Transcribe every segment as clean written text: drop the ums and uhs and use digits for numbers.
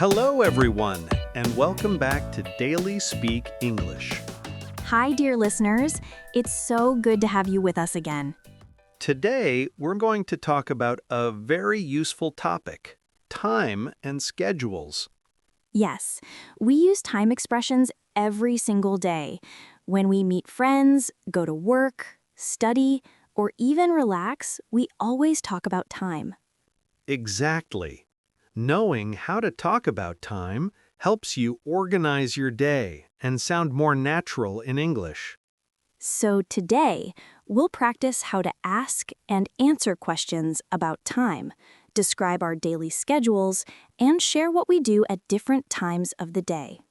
Hello, everyone, and welcome back to Daily Speak English. Hi, dear listeners. It's so good to have you with us again. Today, we're going to talk about a very useful topic, time and schedules. Yes, we use time expressions every single day. When we meet friends, go to work, study, or even relax, we always talk about time. Exactly. Knowing how to talk about time helps you organize your day and sound more natural in English. So today, we'll practice how to ask and answer questions about time, describe our daily schedules, and share what we do at different times of the day.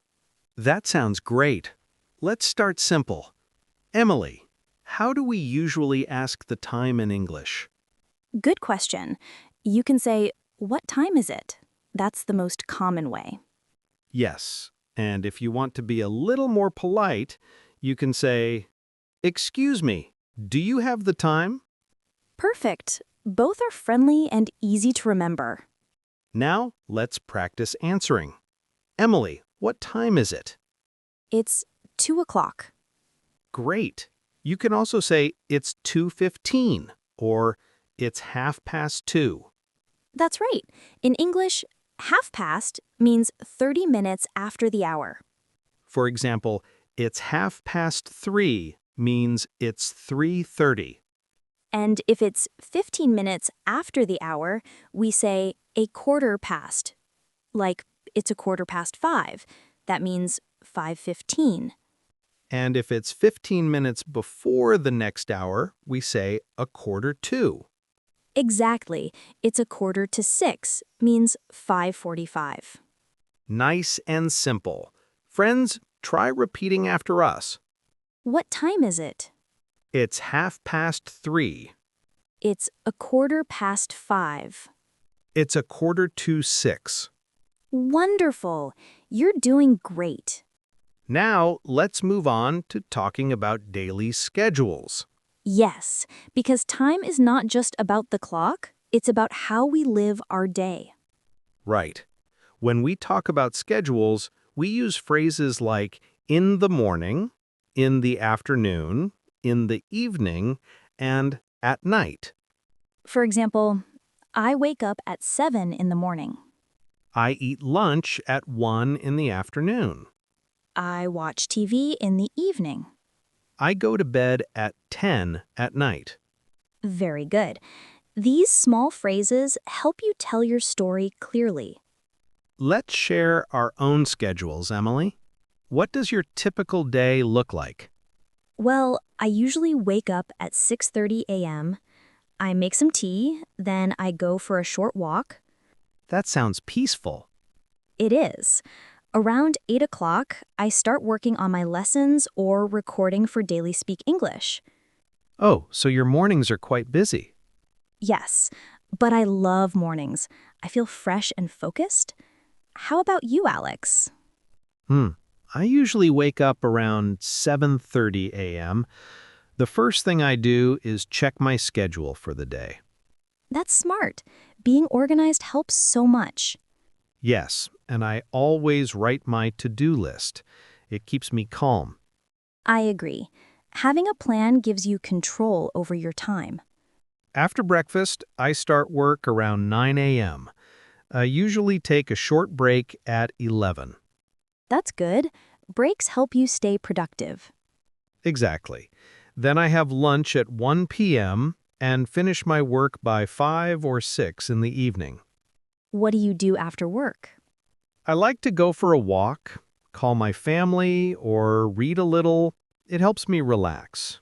That sounds great. Let's start simple. Emily, how do we usually ask the time in English? Good question. You can say, "What time is it?" That's the most common way. Yes, and if you want to be a little more polite, you can say, "Excuse me, do you have the time?" Perfect. Both are friendly and easy to remember. Now, let's practice answering. Emily, what time is it? It's 2 o'clock. Great. You can also say, "It's 2:15," or "It's 2:30." That's right. In English, half past means 30 minutes after the hour. For example, "It's 3:30" means it's 3:30. And if it's 15 minutes after the hour, we say a quarter past. Like, it's a quarter past 5. That means 5:15. And if it's 15 minutes before the next hour, we say a quarter to. Exactly. It's a quarter to 6, means 5:45. Nice and simple. Friends, try repeating after us. What time is it? It's 3:30. It's a quarter past 5. It's a quarter to 6. Wonderful. You're doing great. Now, let's move on to talking about daily schedules. Yes, because time is not just about the clock, it's about how we live our day. Right. When we talk about schedules, we use phrases like in the morning, in the afternoon, in the evening, and at night. For example, I wake up at 7 in the morning. I eat lunch at 1 in the afternoon. I watch TV in the evening. I go to bed at 10 at night. Very good. These small phrases help you tell your story clearly. Let's share our own schedules, Emily. What does your typical day look like? Well, I usually wake up at 6:30 a.m. I make some tea, then I go for a short walk. That sounds peaceful. It is. Around 8 o'clock, I start working on my lessons or recording for Daily Speak English. Oh, so your mornings are quite busy. Yes, but I love mornings. I feel fresh and focused. How about you, Alex? I usually wake up around 7:30 a.m. The first thing I do is check my schedule for the day. That's smart. Being organized helps so much. Yes, and I always write my to-do list. It keeps me calm. I agree. Having a plan gives you control over your time. After breakfast, I start work around 9 a.m. I usually take a short break at 11. That's good. Breaks help you stay productive. Exactly. Then I have lunch at 1 p.m. and finish my work by 5 or 6 in the evening. What do you do after work? I like to go for a walk, call my family, or read a little. It helps me relax.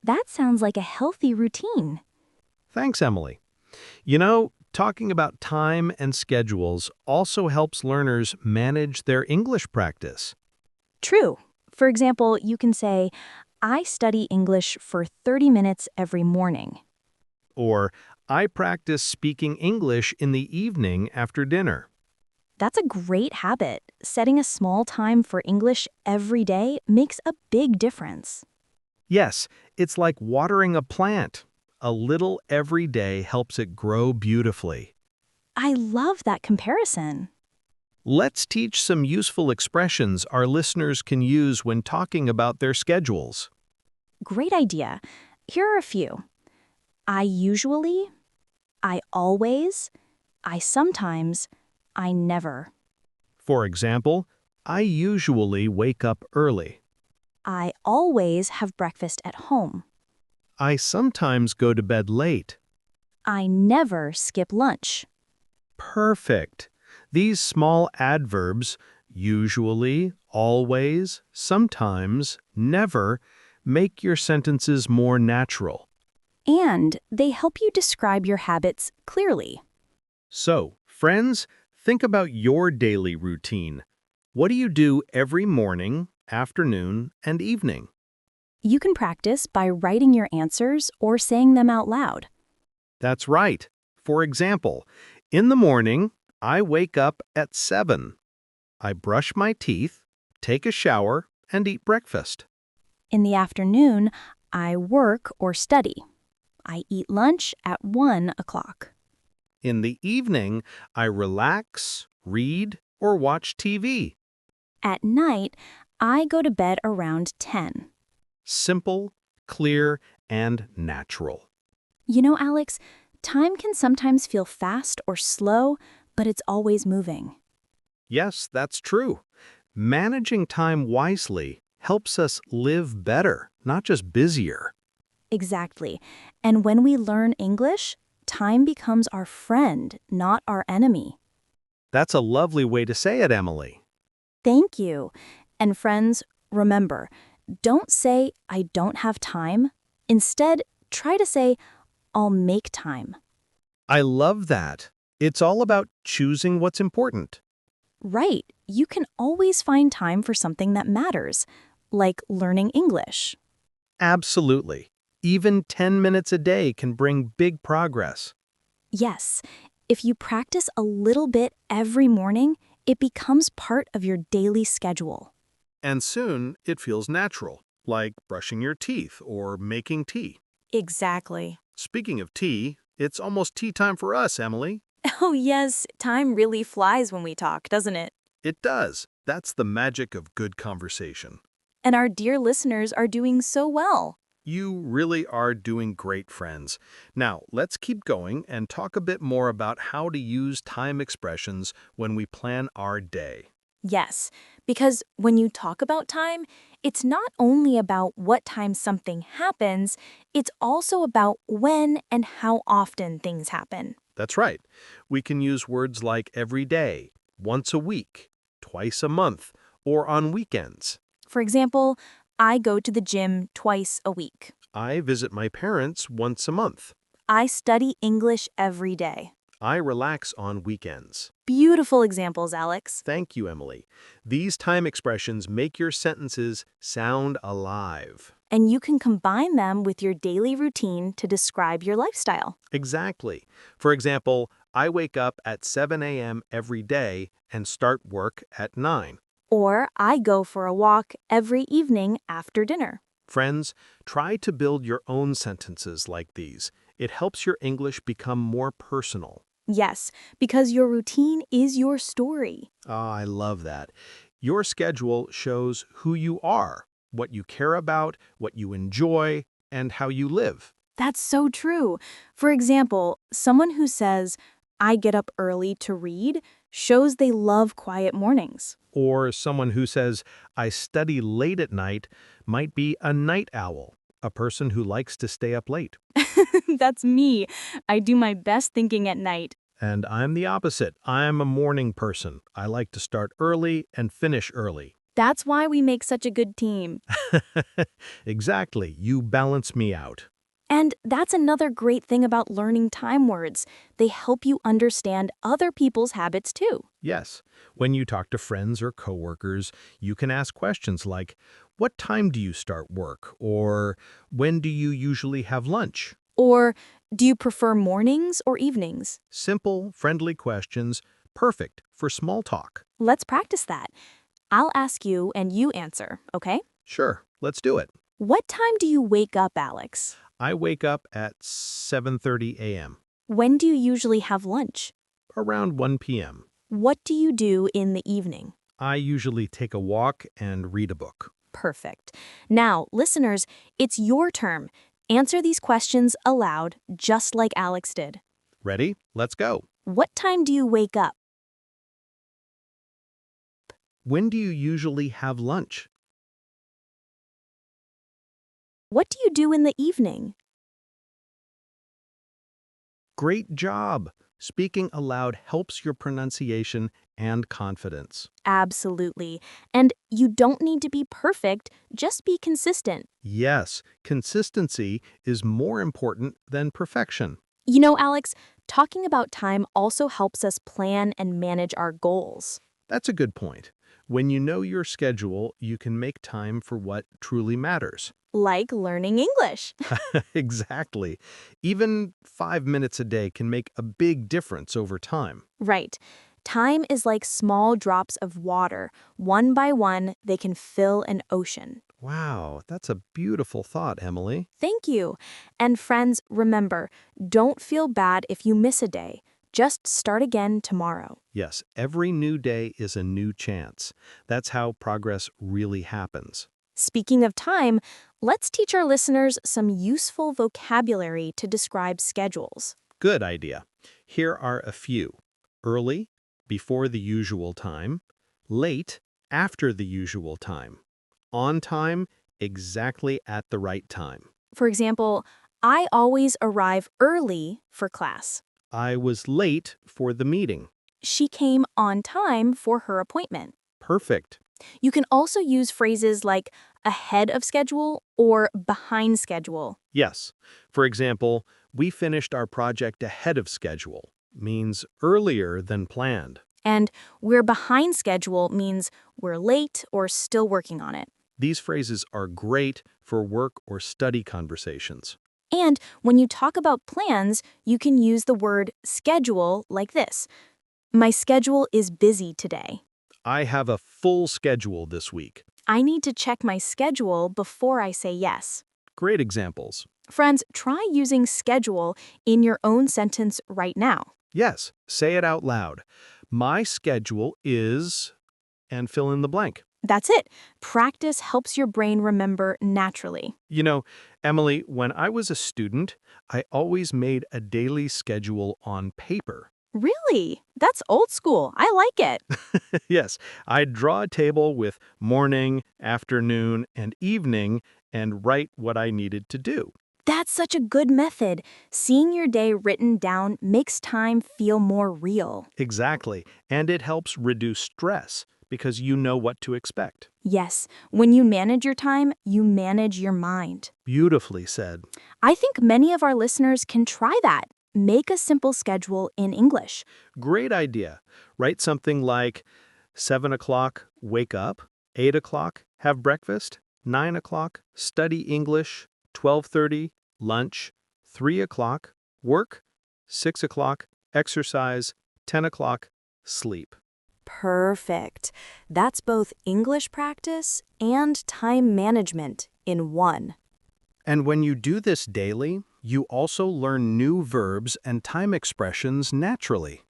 That sounds like a healthy routine. Thanks, Emily. You know, talking about time and schedules also helps learners manage their English practice. True. For example, you can say, I study English for 30 minutes every morning. Or, I practice speaking English in the evening after dinner. That's a great habit. Setting a small time for English every day makes a big difference. Yes, it's like watering a plant. A little every day helps it grow beautifully. I love that comparison. Let's teach some useful expressions our listeners can use when talking about their schedules. Great idea. Here are a few. I usually, I always, I sometimes, I never. For example, I usually wake up early. I always have breakfast at home. I sometimes go to bed late. I never skip lunch. Perfect. These small adverbs, usually, always, sometimes, never, make your sentences more natural. And they help you describe your habits clearly. So, friends, think about your daily routine. What do you do every morning, afternoon, and evening? You can practice by writing your answers or saying them out loud. That's right. For example, in the morning, I wake up at 7. I brush my teeth, take a shower, and eat breakfast. In the afternoon, I work or study. I eat lunch at 1 o'clock. In the evening, I relax, read, or watch TV. At night, I go to bed around 10. Simple, clear, and natural. You know, Alex, time can sometimes feel fast or slow, but it's always moving. Yes, that's true. Managing time wisely helps us live better, not just busier. Exactly. And when we learn English, time becomes our friend, not our enemy. That's a lovely way to say it, Emily. Thank you. And friends, remember, don't say, I don't have time. Instead, try to say, I'll make time. I love that. It's all about choosing what's important. Right, you can always find time for something that matters, like learning English. Absolutely. Even 10 minutes a day can bring big progress. Yes, if you practice a little bit every morning, it becomes part of your daily schedule. And soon it feels natural, like brushing your teeth or making tea. Exactly. Speaking of tea, it's almost tea time for us, Emily. Oh, yes, time really flies when we talk, doesn't it? It does. That's the magic of good conversation. And our dear listeners are doing so well. You really are doing great, friends. Now, let's keep going and talk a bit more about how to use time expressions when we plan our day. Yes, because when you talk about time, it's not only about what time something happens, it's also about when and how often things happen. That's right. We can use words like every day, once a week, twice a month, or on weekends. For example, I go to the gym twice a week. I visit my parents once a month. I study English every day. I relax on weekends. Beautiful examples, Alex. Thank you, Emily. These time expressions make your sentences sound alive. And you can combine them with your daily routine to describe your lifestyle. Exactly. For example, I wake up at 7 a.m. every day and start work at 9. Or I go for a walk every evening after dinner. Friends, try to build your own sentences like these. It helps your English become more personal. Yes, because your routine is your story. Ah, I love that. Your schedule shows who you are, what you care about, what you enjoy, and how you live. That's so true. For example, someone who says, I get up early to read, shows they love quiet mornings. Or someone who says, I study late at night, might be a night owl, a person who likes to stay up late. That's me. I do my best thinking at night. And I'm the opposite. I'm a morning person. I like to start early and finish early. That's why we make such a good team. Exactly. You balance me out. And that's another great thing about learning time words. They help you understand other people's habits too. Yes. When you talk to friends or coworkers, you can ask questions like, what time do you start work? Or when do you usually have lunch? Or, do you prefer mornings or evenings? Simple, friendly questions, perfect for small talk. Let's practice that. I'll ask you and you answer, okay? Sure, let's do it. What time do you wake up, Alex? I wake up at 7:30 a.m., When do you usually have lunch? around 1 p.m. What do you do in the evening? I usually take a walk and read a book. Perfect. Now, listeners, it's your turn. Answer these questions aloud, just like Alex did. Ready? Let's go. What time do you wake up? When do you usually have lunch? What do you do in the evening? Great job! Speaking aloud helps your pronunciation and confidence. Absolutely. And you don't need to be perfect, just be consistent. Yes, consistency is more important than perfection. You know, Alex, talking about time also helps us plan and manage our goals. That's a good point. When you know your schedule, you can make time for what truly matters. Like learning English. Exactly. Even 5 minutes a day can make a big difference over time. Right. Time is like small drops of water. One by one, they can fill an ocean. Wow, that's a beautiful thought, Emily. Thank you. And friends, remember, don't feel bad if you miss a day. Just start again tomorrow. Yes, every new day is a new chance. That's how progress really happens. Speaking of time, let's teach our listeners some useful vocabulary to describe schedules. Good idea. Here are a few. Early, before the usual time. Late, after the usual time. On time, exactly at the right time. For example, I always arrive early for class. I was late for the meeting. She came on time for her appointment. Perfect. You can also use phrases like ahead of schedule or behind schedule. Yes. For example, we finished our project ahead of schedule, means earlier than planned. And we're behind schedule means we're late or still working on it. These phrases are great for work or study conversations. And when you talk about plans, you can use the word schedule like this. My schedule is busy today. I have a full schedule this week. I need to check my schedule before I say yes. Great examples. Friends, try using schedule in your own sentence right now. Yes, say it out loud. My schedule is, and fill in the blank. That's it. Practice helps your brain remember naturally. You know, Emily, when I was a student, I always made a daily schedule on paper. Really? That's old school. I like it. Yes, I'd draw a table with morning, afternoon, and evening and write what I needed to do. That's such a good method. Seeing your day written down makes time feel more real. Exactly, and it helps reduce stress because you know what to expect. Yes, when you manage your time, you manage your mind. Beautifully said. I think many of our listeners can try that. Make a simple schedule in English. Great idea. Write something like 7 o'clock, wake up, 8 o'clock, have breakfast, 9 o'clock, study English, 12:30, lunch, 3 o'clock, work, 6 o'clock, exercise, 10 o'clock, sleep. Perfect. That's both English practice and time management in one. And when you do this daily, you also learn new verbs and time expressions naturally.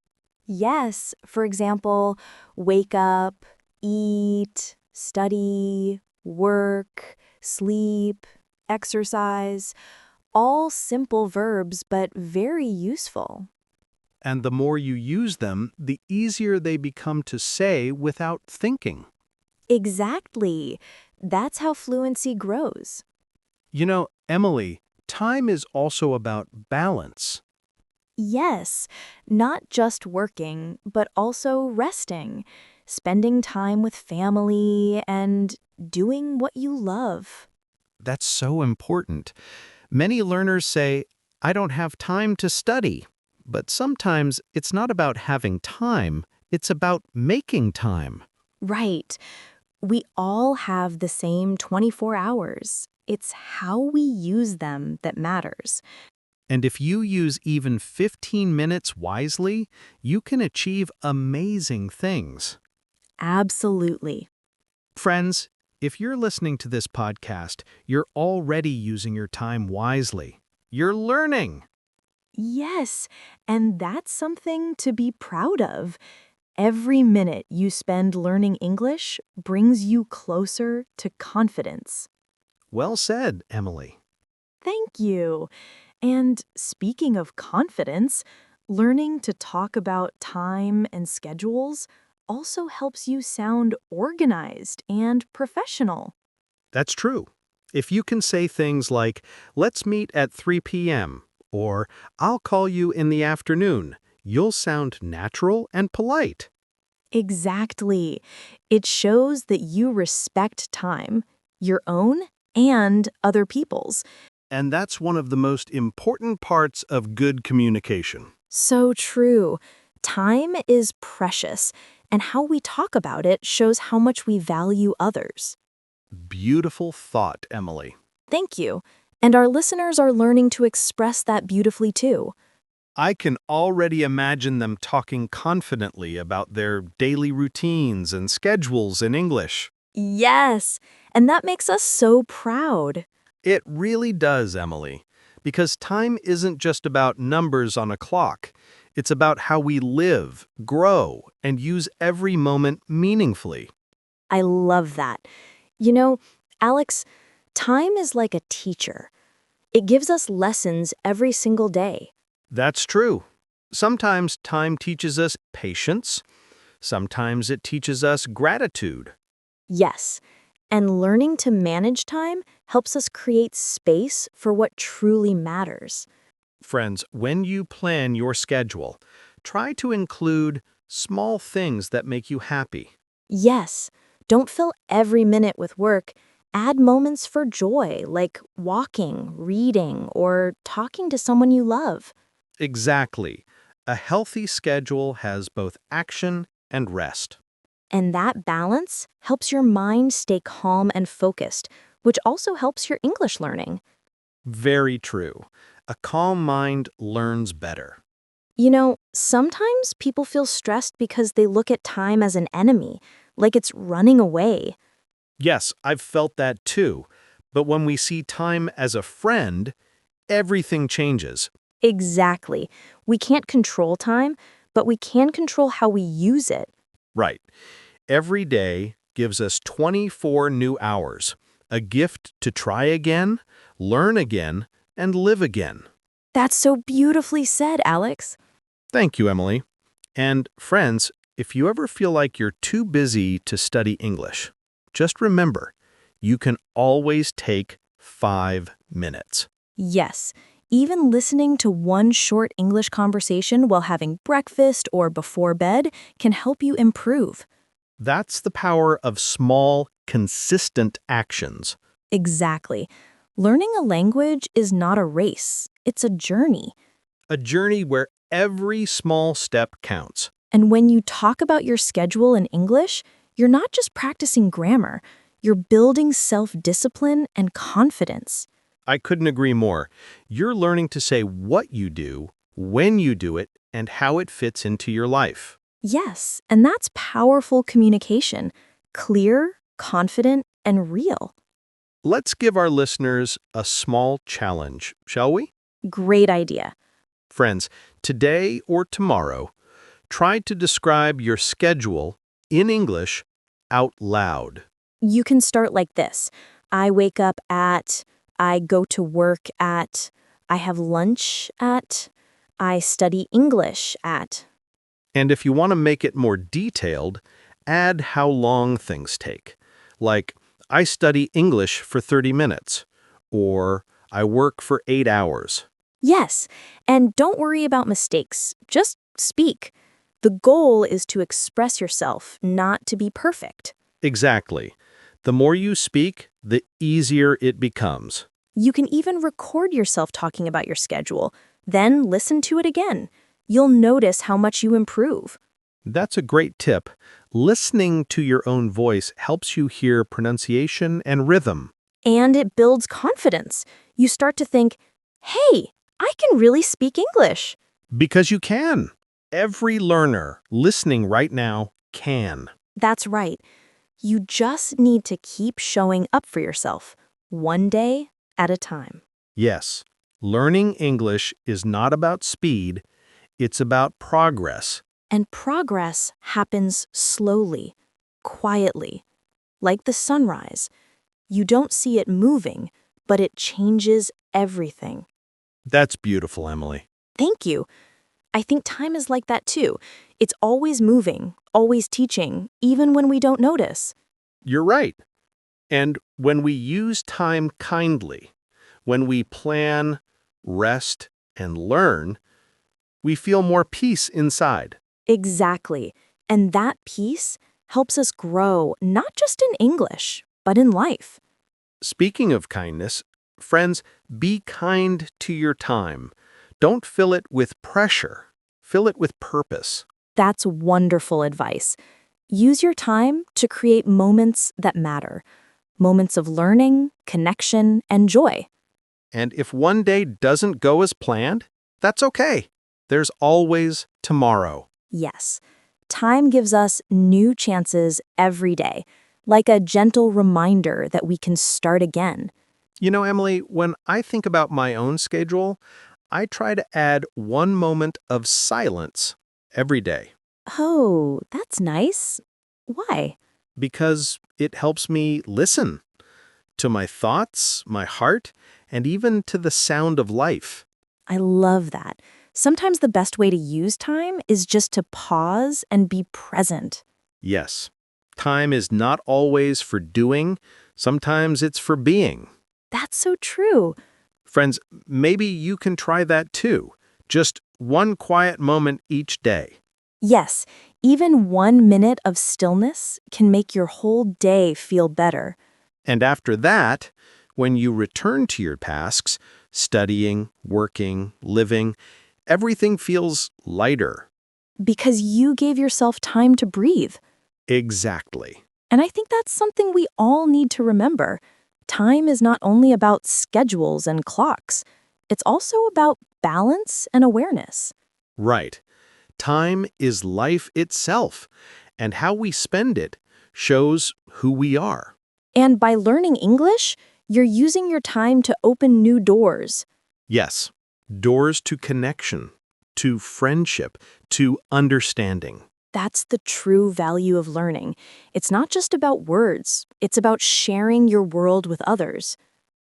Yes, for example, wake up, eat, study, work, sleep, exercise, all simple verbs but very useful. And the more you use them, the easier they become to say without thinking. Exactly. That's how fluency grows. You know, Emily, time is also about balance. Yes, not just working, but also resting, spending time with family, and doing what you love. That's so important. Many learners say, I don't have time to study. But sometimes it's not about having time, it's about making time. Right. We all have the same 24 hours. It's how we use them that matters. And if you use even 15 minutes wisely, you can achieve amazing things. Absolutely. Friends, if you're listening to this podcast, you're already using your time wisely. You're learning. Yes, and that's something to be proud of. Every minute you spend learning English brings you closer to confidence. Well said, Emily. Thank you. And speaking of confidence, learning to talk about time and schedules also helps you sound organized and professional. That's true. If you can say things like, let's meet at 3 p.m., or I'll call you in the afternoon, you'll sound natural and polite. Exactly. It shows that you respect time, your own and other people's. And that's one of the most important parts of good communication. So true. Time is precious, and how we talk about it shows how much we value others. Beautiful thought, Emily. Thank you. And our listeners are learning to express that beautifully too. I can already imagine them talking confidently about their daily routines and schedules in English. Yes, and that makes us so proud. It really does, Emily, because time isn't just about numbers on a clock. It's about how we live, grow, and use every moment meaningfully. I love that. You know, Alex, time is like a teacher. It gives us lessons every single day. That's true. Sometimes time teaches us patience. Sometimes it teaches us gratitude. Yes, and learning to manage time helps us create space for what truly matters. Friends, when you plan your schedule, try to include small things that make you happy. Yes, don't fill every minute with work. Add moments for joy, like walking, reading, or talking to someone you love. Exactly. A healthy schedule has both action and rest. And that balance helps your mind stay calm and focused, which also helps your English learning. Very true. A calm mind learns better. You know, sometimes people feel stressed because they look at time as an enemy, like it's running away. Yes, I've felt that too. But when we see time as a friend, everything changes. Exactly. We can't control time, but we can control how we use it. Right. Every day gives us 24 new hours, a gift to try again, learn again, and live again. That's so beautifully said, Alex. Thank you, Emily. And friends, if you ever feel like you're too busy to study English, just remember, you can always take 5 minutes. Yes, even listening to one short English conversation while having breakfast or before bed can help you improve. That's the power of small, consistent actions. Exactly. Learning a language is not a race, it's a journey. A journey where every small step counts. And when you talk about your schedule in English, you're not just practicing grammar, you're building self-discipline and confidence. I couldn't agree more. You're learning to say what you do, when you do it, and how it fits into your life. Yes, and that's powerful communication. Clear, confident, and real. Let's give our listeners a small challenge, shall we? Great idea. Friends, today or tomorrow, try to describe your schedule in English out loud. You can start like this. I wake up at, I go to work at, I have lunch at, I study English at. And if you want to make it more detailed, add how long things take. Like, I study English for 30 minutes, or I work for 8 hours. Yes, and don't worry about mistakes. Just speak. The goal is to express yourself, not to be perfect. Exactly. The more you speak, the easier it becomes. You can even record yourself talking about your schedule, then listen to it again. You'll notice how much you improve. That's a great tip. Listening to your own voice helps you hear pronunciation and rhythm. And it builds confidence. You start to think, hey, I can really speak English. Because you can. Every learner listening right now can. That's right. You just need to keep showing up for yourself, one day at a time. Yes, learning English is not about speed, it's about progress. And progress happens slowly, quietly, like the sunrise. You don't see it moving, but it changes everything. That's beautiful, Emily. Thank you. I think time is like that too. It's always moving, always teaching, even when we don't notice. You're right. And when we use time kindly, when we plan, rest, and learn, we feel more peace inside. Exactly. And that peace helps us grow, not just in English, but in life. Speaking of kindness, friends, be kind to your time. Don't fill it with pressure. Fill it with purpose. That's wonderful advice. Use your time to create moments that matter, moments of learning, connection, and joy. And if one day doesn't go as planned, that's okay. There's always tomorrow. Yes, time gives us new chances every day, like a gentle reminder that we can start again. You know, Emily, when I think about my own schedule, I try to add one moment of silence every day Oh, that's nice. Why? because it helps me listen to my thoughts, my heart, and even to the sound of life. I love that. Sometimes the best way to use time is just to pause and be present. Yes, time is not always for doing, sometimes it's for being. That's so true. Friends, maybe you can try that too. Just one quiet moment each day. Yes, even 1 minute of stillness can make your whole day feel better. And after that, when you return to your tasks, studying, working, living, everything feels lighter. Because you gave yourself time to breathe. Exactly. And I think that's something we all need to remember. Time is not only about schedules and clocks, it's also about balance and awareness. Right. Time is life itself, and how we spend it shows who we are. And by learning English, you're using your time to open new doors. Yes, doors to connection, to friendship, to understanding. That's the true value of learning. It's not just about words, it's about sharing your world with others.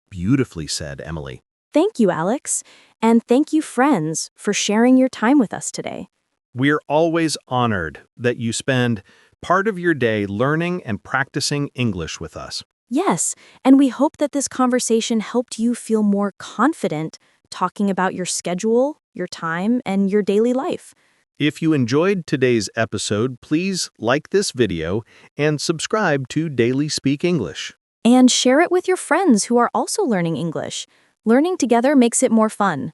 Beautifully said, Emily. Thank you, Alex. And thank you, friends, for sharing your time with us today. We're always honored that you spend part of your day learning and practicing English with us. Yes, and we hope that this conversation helped you feel more confident talking about your schedule, your time, and your daily life. If you enjoyed today's episode, please like this video and subscribe to Daily Speak English. And share it with your friends who are also learning English. Learning together makes it more fun.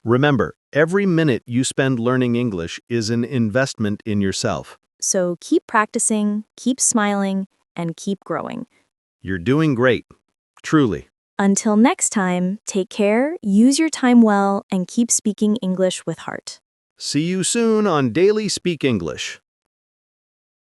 Remember, every minute you spend learning English is an investment in yourself. So keep practicing, keep smiling, and keep growing. You're doing great, truly. Until next time, take care, use your time well, and keep speaking English with heart. See you soon on Daily Speak English.